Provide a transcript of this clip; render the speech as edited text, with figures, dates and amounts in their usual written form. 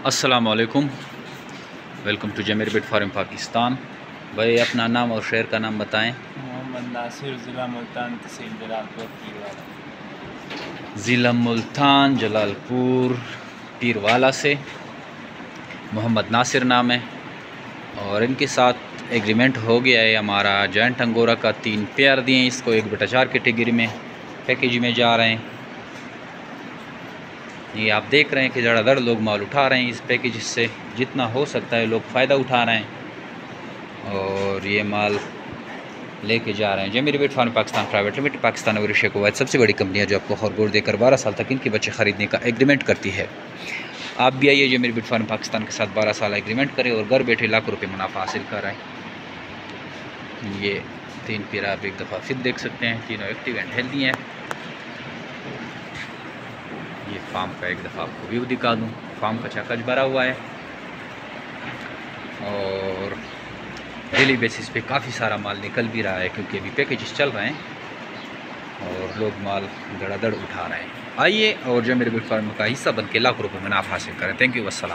अस्सलाम वालेकुम, welcome to Zameer bit farm Pakistan. भाई अपना नाम और शहर का नाम बताएं। मोहम्मद नासिर, ज़िला मुल्तान, तहसील जलालपुर, पीरवाला। ज़िला मुल्तान, जलालपुर, पीरवाला से मोहम्मद नासिर नाम है और इनके साथ एग्रीमेंट हो गया है हमारा। जॉइंट अंगोरा का 3 पेयर दिए हैं इसको, 1/4 कैटेगरी में पैकेज में जा रहे हैं। ये आप देख रहे हैं कि ज़्यादातर लोग माल उठा रहे हैं इस पैकेज से, जितना हो सकता है लोग फ़ायदा उठा रहे हैं और ये माल लेके जा रहे हैं। Zameer bit farm Pakistan private limited Pakistan और एशिया कुवैत सबसे बड़ी कंपनी है जो आपको खरगोश देकर 12 साल तक इनके बच्चे ख़रीदने का एग्रीमेंट करती है। आप भी आइए जमीर बिट फार्म पाकिस्तान के साथ 12 साल एग्रीमेंट करें और घर बैठे लाखों रुपये मुनाफा हासिल कराएँ। ये 3 पेयर आप एक दफ़ा फिर देख सकते हैं, तीनों एक्टिव एंड हेल्दी हैं। ये फार्म का एक दफ़ा आपको व्यू दिखा दूँ। फार्म का चाकच भरा हुआ है और डेली बेसिस पे काफ़ी सारा माल निकल भी रहा है क्योंकि अभी पैकेजेस चल रहे हैं और लोग माल धड़ाधड़ उठा रहे हैं। आइए और जमीर बिट फार्म का हिस्सा बन के लाखों रुपये मुनाफा हासिल करें। थैंक यू, अस्सलाम।